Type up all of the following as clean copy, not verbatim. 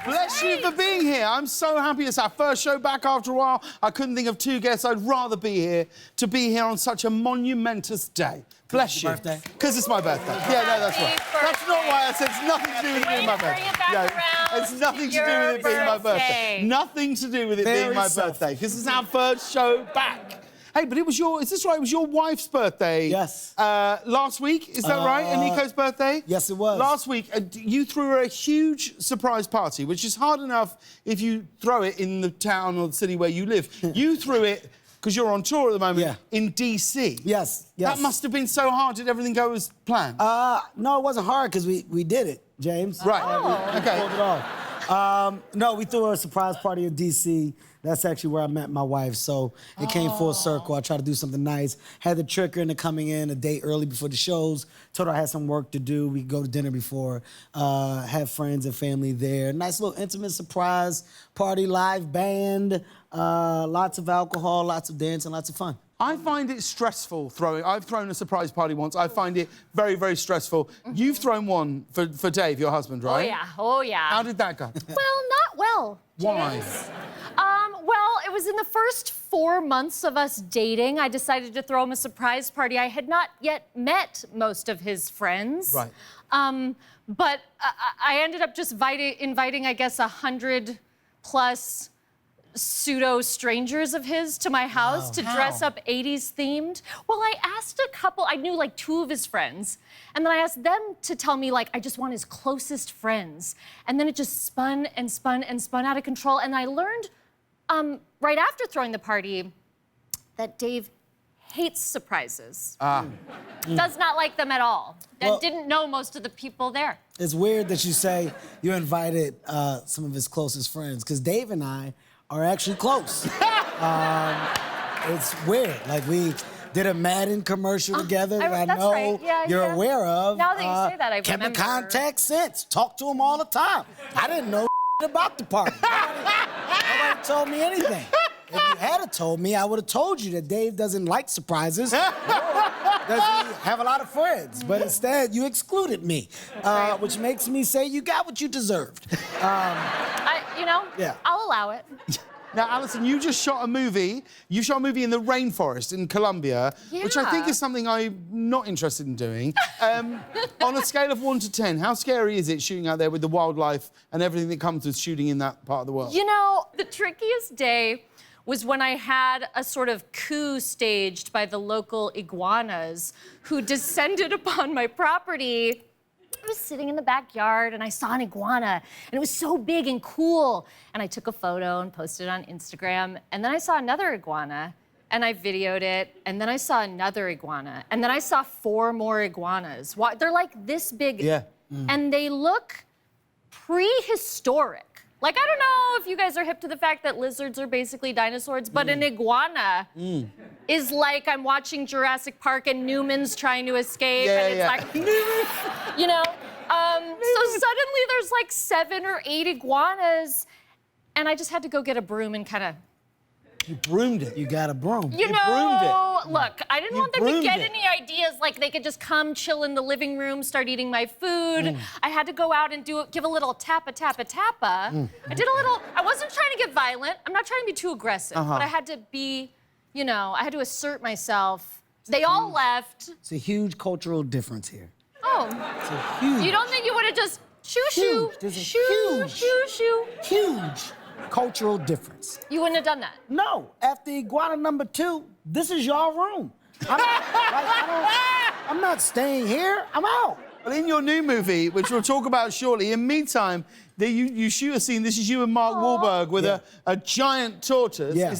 Bless you for being here. I'm so happy it's our first show back after a while. I couldn't think of two guests I'd rather be here on such a monumentous day. Bless you. Birthday? Because it's my birthday. Yeah, no, that's right. That's not why I said it's nothing to do with it being my birthday. It's nothing to do with it being my birthday. Nothing to do with it being my birthday. Because it's our first show back. Hey, but it was is this right? It was your wife's birthday. Yes. Last week, is that right? And Nico's birthday? Yes, it was. Last week, you threw her a huge surprise party, which is hard enough if you throw it in the town or the city where you live. You threw it, because you're on tour at the moment, in DC. Yes. That must have been so hard. Did everything go as planned? No, it wasn't hard, because we did it, James. Right. We pulled it off. No, we threw her a surprise party in DC. That's actually where I met my wife, so it came full circle. I tried to do something nice. Had the trick her into coming in a day early before the shows. Told her I had some work to do. We could go to dinner before. Have friends and family there. Nice little intimate surprise party, live band, lots of alcohol, lots of dancing, lots of fun. I find it stressful throwing. I've thrown a surprise party once. I find it very, very stressful. You've thrown one for Dave, your husband, right? Oh, yeah. Oh, yeah. How did that go? Well, not well, James. Why? Well, it was in the first 4 months of us dating. I decided to throw him a surprise party. I had not yet met most of his friends. Right. But I ended up just inviting, I guess, 100+ pseudo-strangers of his to my house to dress up 80s themed. Well, I asked a couple, I knew like 2 of his friends, and then I asked them to tell me like, I just want his closest friends. And then it just spun and spun and spun out of control. And I learned right after throwing the party that Dave hates surprises. Does not like them at all. And didn't know most of the people there. It's weird that you say you invited some of his closest friends, because Dave and I are actually close. It's weird. Like, we did a Madden commercial together that I know you're aware of. Now that you say that, I kept remember. in contact since. Talk to him all the time. I didn't know about the party. Nobody told me anything. If you had told me, I would have told you that Dave doesn't like surprises. Doesn't have a lot of friends. But instead, you excluded me, which makes me say you got what you deserved. I'll allow it. Now, Alison, you just shot a movie. You shot a movie in the rainforest in Colombia, which I think is something I'm not interested in doing. On a scale of 1 to 10, how scary is it shooting out there with the wildlife and everything that comes with shooting in that part of the world? You know, the trickiest day was when I had a sort of coup staged by the local iguanas who descended upon my property. I was sitting in the backyard and I saw an iguana and it was so big and cool. And I took a photo and posted it on Instagram. And then I saw another iguana and I videoed it. And then I saw another iguana. And then I saw 4 more iguanas. They're like this big. Yeah. And they look prehistoric. Like, I don't know if you guys are hip to the fact that lizards are basically dinosaurs, but an iguana is like I'm watching Jurassic Park and Newman's trying to escape, and it's like, you know? So suddenly there's like 7 or 8 iguanas, and I just had to go get a broom and kind of... You broomed it. You got a broom. You know, look, I didn't want them to get any ideas like they could just come chill in the living room, start eating my food. I had to go out and give a little tappa, tappa, tappa. I did a little, I wasn't trying to get violent. I'm not trying to be too aggressive, but I had to be, you know, I had to assert myself. They all left. It's a huge cultural difference here. Oh. It's a huge. You don't think you would have just shoo-shoo, shoo-shoo? Huge cultural difference. You wouldn't have done that? No. After iguana number 2, this is your room. I'm not staying here. I'm out. Well, in your new movie, which we'll talk about shortly, in meantime, you shoot a scene. This is you and Mark Wahlberg with a giant tortoise. Yeah.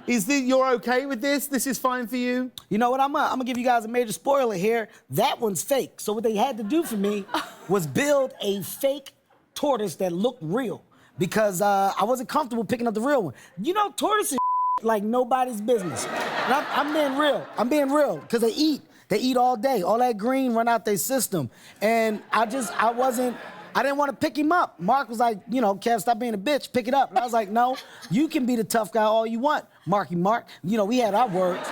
You're okay with this? This is fine for you? You know what? I'm gonna give you guys a major spoiler here. That one's fake. So what they had to do for me was build a fake tortoise that looked real, because I wasn't comfortable picking up the real one. You know, tortoises like nobody's business. And I'm being real. I'm being real, because they eat. They eat all day. All that green run out their system. And I didn't want to pick him up. Mark was like, you know, Kev, stop being a bitch, pick it up. And I was like, no, you can be the tough guy all you want, Marky Mark. You know, we had our words.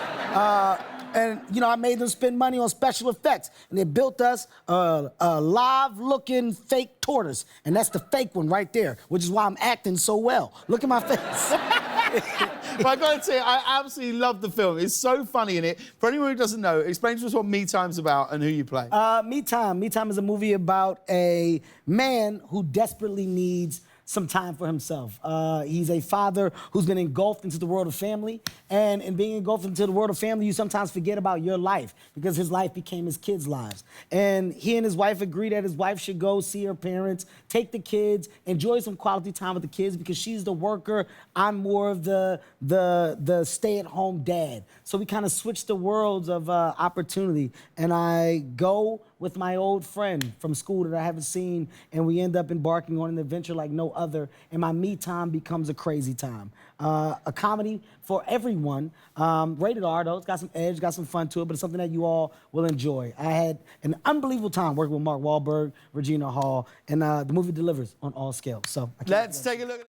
And, you know, I made them spend money on special effects. And they built us a live-looking fake tortoise. And that's the fake one right there, which is why I'm acting so well. Look at my face. But I gotta say, I absolutely love the film. It's so funny in it. For anyone who doesn't know, explain to us what Me Time's about and who you play. Me Time. Me Time is a movie about a man who desperately needs some time for himself. He's a father who's been engulfed into the world of family, and in being engulfed into the world of family, you sometimes forget about your life because his life became his kids' lives. And he and his wife agree that his wife should go see her parents, take the kids, enjoy some quality time with the kids because she's the worker, I'm more of the stay-at-home dad. So we kind of switch the worlds of opportunity, and I go with my old friend from school that I haven't seen, and we end up embarking on an adventure like no other, and my me time becomes a crazy time. A comedy for everyone, rated R though, it's got some edge, got some fun to it, but it's something that you all will enjoy. I had an unbelievable time working with Mark Wahlberg, Regina Hall, and the movie delivers on all scales. So Let's take a look at